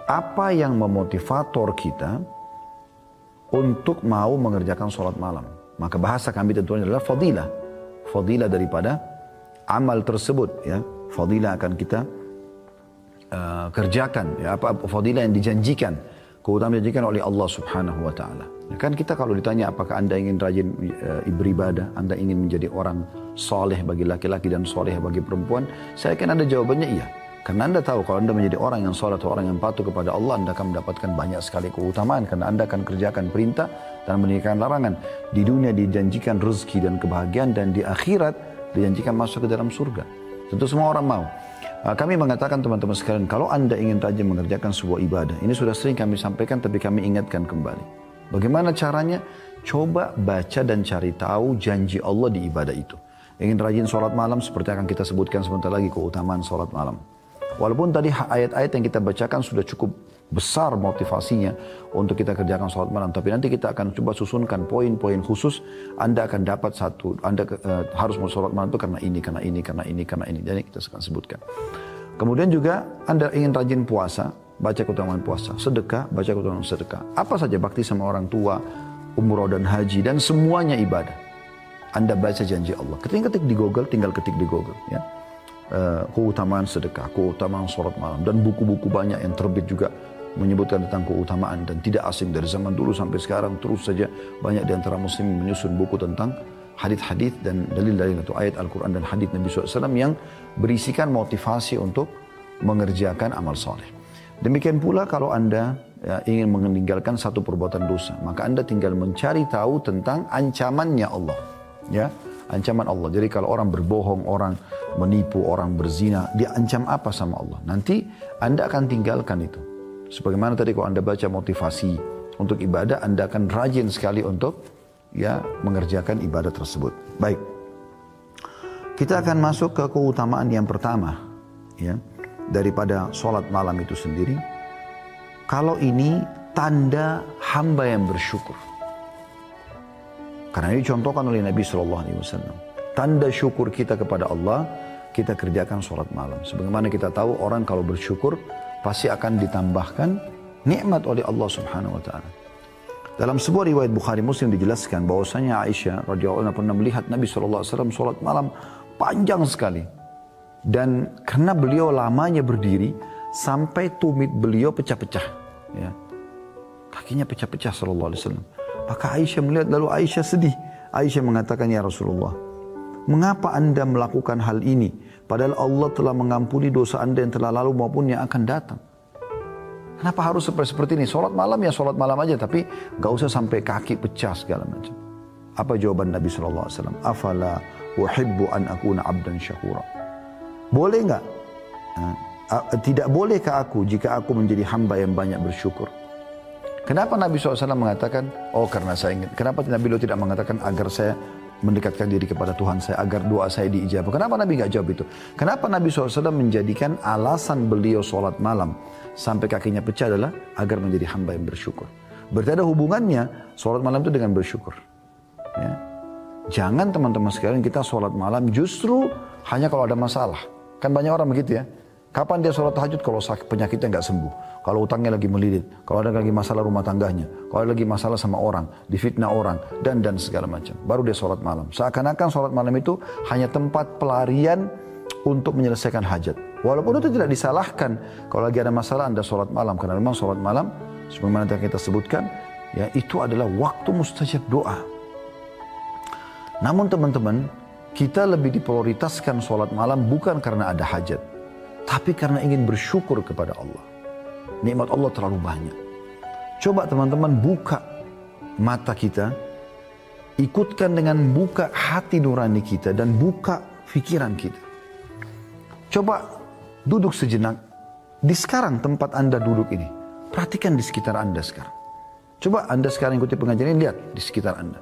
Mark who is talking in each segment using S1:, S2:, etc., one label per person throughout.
S1: Apa yang memotivator kita untuk mau mengerjakan sholat malam? Maka bahasa kami tentunya adalah fadilah. Fadilah daripada amal tersebut, ya. Fadilah akan kita kerjakan, ya, apa fadilah yang dijanjikan, keutamaan dijanjikan oleh Allah Subhanahu wa taala. Ya, kan kita kalau ditanya apakah Anda ingin rajin beribadah, Anda ingin menjadi orang soleh bagi laki-laki dan soleh bagi perempuan, saya yakin Anda jawabannya iya. Karena Anda tahu kalau Anda menjadi orang yang soleh atau orang yang patuh kepada Allah, Anda akan mendapatkan banyak sekali keutamaan. Karena Anda akan kerjakan perintah dan meninggalkan larangan. Di dunia dijanjikan rezeki dan kebahagiaan, dan di akhirat dijanjikan masuk ke dalam surga. Tentu semua orang mau. Kami mengatakan teman-teman sekalian, kalau Anda ingin rajin mengerjakan sebuah ibadah, ini sudah sering kami sampaikan tapi kami ingatkan kembali. Bagaimana caranya? Coba baca dan cari tahu janji Allah di ibadah itu. Ingin rajin sholat malam, seperti akan kita sebutkan sebentar lagi keutamaan sholat malam. Walaupun tadi ayat-ayat yang kita bacakan sudah cukup besar motivasinya untuk kita kerjakan sholat malam, tapi nanti kita akan coba susunkan poin-poin khusus. Anda akan dapat satu, Anda harus mau sholat malam itu karena ini, karena ini, karena ini, karena ini. Jadi kita akan sebutkan. Kemudian juga Anda ingin rajin puasa, baca keutamaan puasa, sedekah, baca keutamaan sedekah. Apa saja bakti sama orang tua, umroh dan haji, dan semuanya ibadah. Anda baca janji Allah. Ketik di Google, tinggal ketik di Google, ya. Keutamaan sedekah, keutamaan sholat malam, dan buku-buku banyak yang terbit juga menyebutkan tentang keutamaan, dan tidak asing dari zaman dulu sampai sekarang terus saja banyak di antara muslim menyusun buku tentang hadith-hadith dan dalil-dalil atau ayat Al-Quran dan hadith Nabi SAW yang berisikan motivasi untuk mengerjakan amal soleh. Demikian pula kalau Anda ingin meninggalkan satu perbuatan dosa, maka Anda tinggal mencari tahu tentang ancamannya Allah, ya. Ancaman Allah. Jadi kalau orang berbohong, orang menipu, orang berzina, dia ancam apa sama Allah? Nanti Anda akan tinggalkan itu. Sebagaimana tadi kalau Anda baca motivasi untuk ibadah, Anda akan rajin sekali untuk mengerjakan ibadah tersebut. Baik. Kita akan masuk ke keutamaan yang pertama, ya, daripada sholat malam itu sendiri. Kalau ini tanda hamba yang bersyukur. Karena ini dicontohkan oleh Nabi SAW. Tanda syukur kita kepada Allah, kita kerjakan sholat malam. Sebagaimana kita tahu orang kalau bersyukur, pasti akan ditambahkan nikmat oleh Allah Subhanahu wa Ta'ala. Dalam sebuah riwayat Bukhari Muslim dijelaskan bahwasanya Aisyah radhiyallahu anha pernah melihat Nabi SAW sholat malam panjang sekali. Dan karena beliau lamanya berdiri, sampai tumit beliau pecah-pecah. Ya. Kakinya pecah-pecah sallallahu alaihi wasallam. Maka Aisyah melihat, lalu Aisyah sedih. Aisyah mengatakan, ya Rasulullah, mengapa Anda melakukan hal ini? Padahal Allah telah mengampuni dosa Anda yang telah lalu maupun yang akan datang. Kenapa harus seperti ini? Sholat malam ya sholat malam aja, tapi gak usah sampai kaki pecah segala macam. Apa jawaban Nabi SAW? Afala uhibbu an akuna abdan syakura. Boleh gak? Tidak bolehkah aku jika aku menjadi hamba yang banyak bersyukur? Kenapa Nabi SAW mengatakan, oh karena saya ingin. Kenapa Nabi tidak mengatakan agar saya mendekatkan diri kepada Tuhan saya, agar doa saya diijabah? Kenapa Nabi nggak jawab itu? Kenapa Nabi SAW menjadikan alasan beliau sholat malam sampai kakinya pecah adalah agar menjadi hamba yang bersyukur? Berarti ada hubungannya sholat malam itu dengan bersyukur. Ya. Jangan teman-teman sekalian kita sholat malam justru hanya kalau ada masalah. Kan banyak orang begitu ya. Kapan dia sholat tahajud? Kalau penyakitnya nggak sembuh, kalau utangnya lagi melilit, kalau ada lagi masalah rumah tangganya, kalau ada lagi masalah sama orang, difitnah orang, dan segala macam. Baru dia sholat malam. Seakan-akan sholat malam itu hanya tempat pelarian untuk menyelesaikan hajat. Walaupun itu tidak disalahkan. Kalau lagi ada masalah Anda sholat malam. Karena memang sholat malam, sebagaimana yang kita sebutkan, ya itu adalah waktu mustajab doa. Namun teman-teman, kita lebih diprioritaskan sholat malam bukan karena ada hajat, tapi karena ingin bersyukur kepada Allah. Nikmat Allah terlalu banyak. Coba teman-teman buka mata kita, ikutkan dengan buka hati nurani kita dan buka pikiran kita. Coba duduk sejenak di sekarang tempat Anda duduk ini. Perhatikan di sekitar Anda sekarang. Coba Anda sekarang ikuti pengajian ini, lihat di sekitar Anda.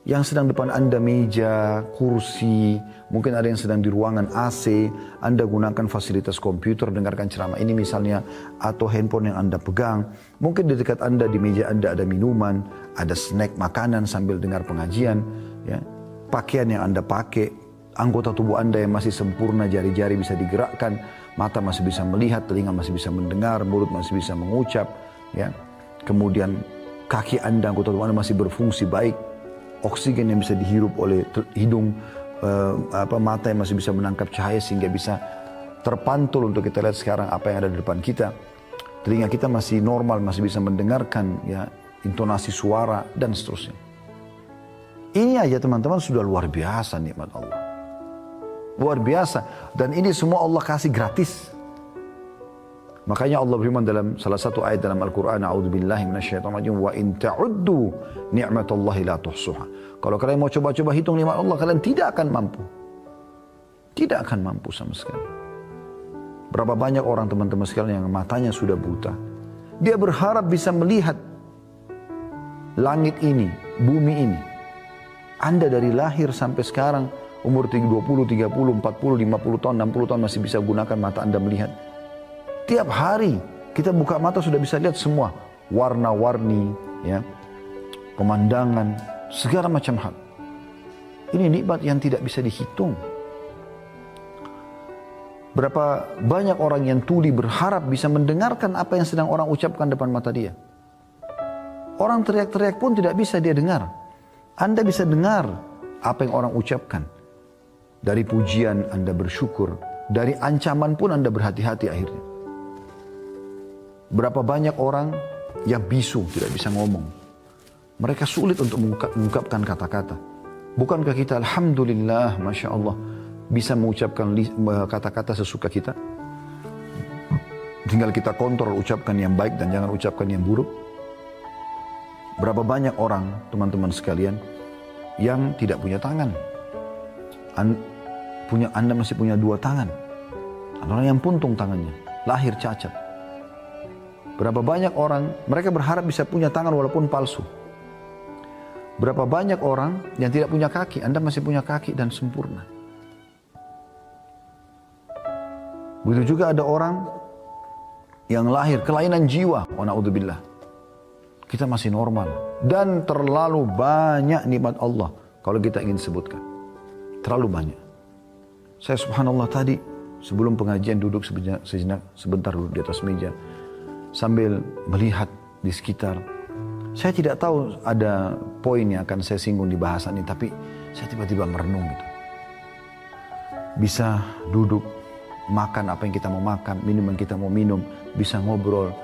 S1: Yang sedang depan Anda meja, kursi, mungkin ada yang sedang di ruangan AC, Anda gunakan fasilitas komputer, dengarkan ceramah ini misalnya, atau handphone yang Anda pegang. Mungkin di dekat Anda, di meja Anda ada minuman, ada snack, makanan sambil dengar pengajian. Ya. Pakaian yang Anda pakai, anggota tubuh Anda yang masih sempurna, jari-jari bisa digerakkan. Mata masih bisa melihat, telinga masih bisa mendengar, mulut masih bisa mengucap, ya. Kemudian kaki Anda, anggota tubuh Anda masih berfungsi baik. Oksigen yang bisa dihirup oleh hidung, mata yang masih bisa menangkap cahaya sehingga bisa terpantul untuk kita lihat sekarang apa yang ada di depan kita. Telinga kita masih normal, masih bisa mendengarkan, ya, intonasi suara dan seterusnya. Ini aja teman-teman sudah luar biasa nikmat Allah. Luar biasa. Dan ini semua Allah kasih gratis. Makanya Allah berfirman dalam salah satu ayat dalam Al-Quran, A'udzubillahi minasyaitonirrajim, wa in ta'uddu ni'matallahi la tuhsuha. Kalau kalian mau coba-coba hitung nikmat Allah, kalian tidak akan mampu. Tidak akan mampu sama sekali. Berapa banyak orang teman-teman sekalian yang matanya sudah buta. Dia berharap bisa melihat langit ini, bumi ini. Anda dari lahir sampai sekarang, umur 20, 30, 40, 50 tahun, 60 tahun masih bisa gunakan mata Anda melihat. Tiap hari kita buka mata sudah bisa lihat semua. Warna-warni, ya, pemandangan, segala macam hal. Ini nikmat yang tidak bisa dihitung. Berapa banyak orang yang tuli berharap bisa mendengarkan apa yang sedang orang ucapkan depan mata dia. Orang teriak-teriak pun tidak bisa dia dengar. Anda bisa dengar apa yang orang ucapkan. Dari pujian Anda bersyukur. Dari ancaman pun Anda berhati-hati akhirnya. Berapa banyak orang yang bisu, tidak bisa ngomong. Mereka sulit untuk mengungkapkan kata-kata. Bukankah kita alhamdulillah, Masya Allah, bisa mengucapkan kata-kata sesuka kita? Tinggal kita kontrol ucapkan yang baik dan jangan ucapkan yang buruk. Berapa banyak orang, teman-teman sekalian, yang tidak punya tangan. Anda masih punya 2 tangan. Ada orang yang puntung tangannya, lahir cacat. Berapa banyak orang, mereka berharap bisa punya tangan walaupun palsu. Berapa banyak orang yang tidak punya kaki, Anda masih punya kaki dan sempurna. Begitu juga ada orang yang lahir kelainan jiwa, wa na'udzubillah. Kita masih normal. Dan terlalu banyak nikmat Allah kalau kita ingin sebutkan. Terlalu banyak. Saya subhanallah tadi sebelum pengajian duduk sebentar duduk di atas meja. Sambil melihat di sekitar. Saya tidak tahu ada poin yang akan saya singgung di bahasan ini. Tapi saya tiba-tiba merenung gitu. Bisa duduk, makan apa yang kita mau makan, minum yang kita mau minum. Bisa ngobrol,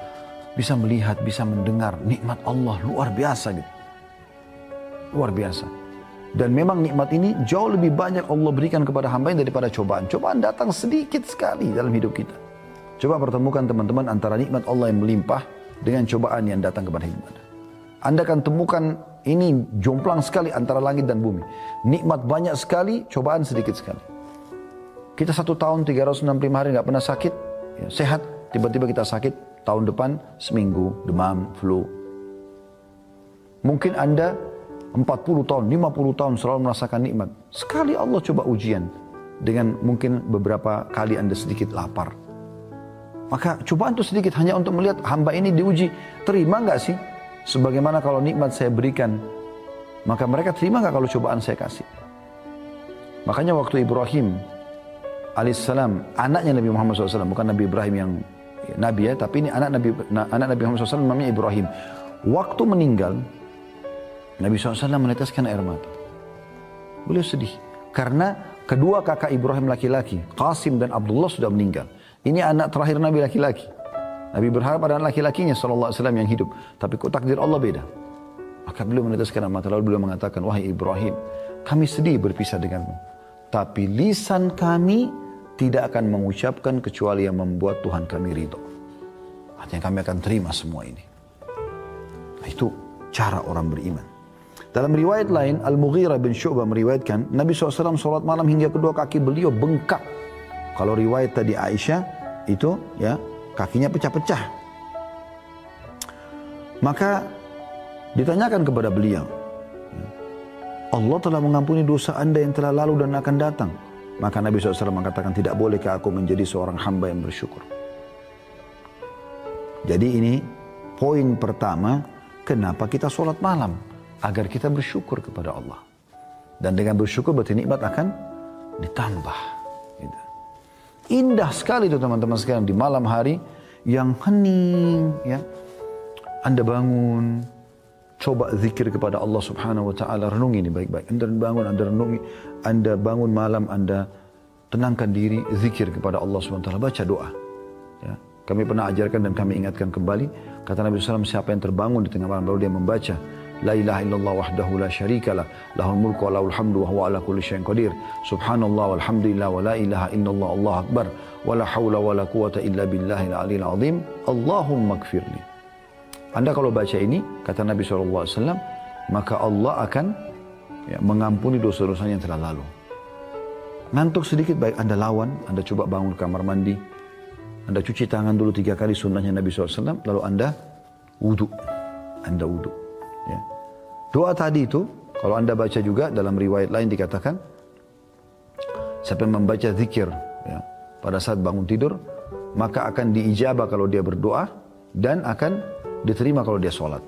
S1: bisa melihat, bisa mendengar. Nikmat Allah luar biasa gitu. Luar biasa. Dan memang nikmat ini jauh lebih banyak Allah berikan kepada hamba daripada cobaan. Cobaan datang sedikit sekali dalam hidup kita. Coba pertemukan teman-teman antara nikmat Allah yang melimpah dengan cobaan yang datang kepada hidup Anda. Anda akan temukan ini jomplang sekali antara langit dan bumi. Nikmat banyak sekali, cobaan sedikit sekali. Kita 1 tahun 365 hari nggak pernah sakit, ya, sehat. Tiba-tiba kita sakit, tahun depan seminggu, demam, flu. Mungkin Anda 40 tahun, 50 tahun selalu merasakan nikmat. Sekali Allah coba ujian dengan mungkin beberapa kali Anda sedikit lapar. Maka cobaan itu sedikit hanya untuk melihat hamba ini diuji. Terima nggak sih? Sebagaimana kalau nikmat saya berikan, maka mereka terima nggak kalau cobaan saya kasih? Makanya waktu Ibrahim alaihissalam, anaknya Nabi Muhammad SAW, bukan Nabi Ibrahim yang Nabi ya, tapi ini anak Nabi Muhammad SAW namanya Ibrahim. Waktu meninggal, Nabi SAW meneteskan air mata. Beliau sedih. Karena kedua kakak Ibrahim laki-laki, Qasim dan Abdullah sudah meninggal. Ini anak terakhir Nabi laki-laki. Nabi berharap ada anak laki-lakinya SAW yang hidup. Tapi kok takdir Allah beda. Maka beliau meneteskan air mata. Lalu beliau mengatakan, wahai Ibrahim, kami sedih berpisah denganmu. Tapi lisan kami tidak akan mengucapkan kecuali yang membuat Tuhan kami ridho. Artinya kami akan terima semua ini. Nah, itu cara orang beriman. Dalam riwayat lain, Al-Mughirah bin Syu'bah meriwayatkan, Nabi SAW sholat malam hingga kedua kaki beliau bengkak. Kalau riwayat tadi Aisyah, itu ya kakinya pecah-pecah. Maka ditanyakan kepada beliau, Allah telah mengampuni dosa anda yang telah lalu dan akan datang. Maka Nabi SAW mengatakan, tidak bolehkah aku menjadi seorang hamba yang bersyukur. Jadi ini poin pertama, kenapa kita sholat malam. Agar kita bersyukur kepada Allah. Dan dengan bersyukur berarti nikmat akan ditambah. Gitu. Indah sekali itu teman-teman sekalian, di malam hari yang hening, ya. Anda bangun, coba zikir kepada Allah Subhanahu wa taala, renungi ini baik-baik. Anda bangun, Anda renungi, Anda bangun malam, Anda tenangkan diri, zikir kepada Allah Subhanahu wa taala, baca doa. Ya. Kami pernah ajarkan dan kami ingatkan kembali, kata Nabi SAW, siapa yang terbangun di tengah malam lalu dia membaca La ilaha illallah wahdahu la syarikalah, lahul mulku wa lahul hamdu wa huwa ala kulli syai'in qadir. Subhanallah walhamdulillah wa la ilaha illallah, Allahu akbar, wa la haula wa la quwata illa billahil aliyil azim. Allahumma gfirli. Anda kalau baca ini, kata Nabi SAW, maka Allah akan mengampuni dosa-dosanya yang telah lalu. Ngantuk sedikit, baik Anda lawan, Anda coba bangun ke kamar mandi, Anda cuci tangan dulu 3 kali sunnahnya Nabi SAW, lalu Anda wudhu. Anda wudhu. Ya. Doa tadi itu, kalau Anda baca juga dalam riwayat lain dikatakan, siapa yang membaca zikir ya, pada saat bangun tidur, maka akan diijabah kalau dia berdoa, dan akan diterima kalau dia sholat.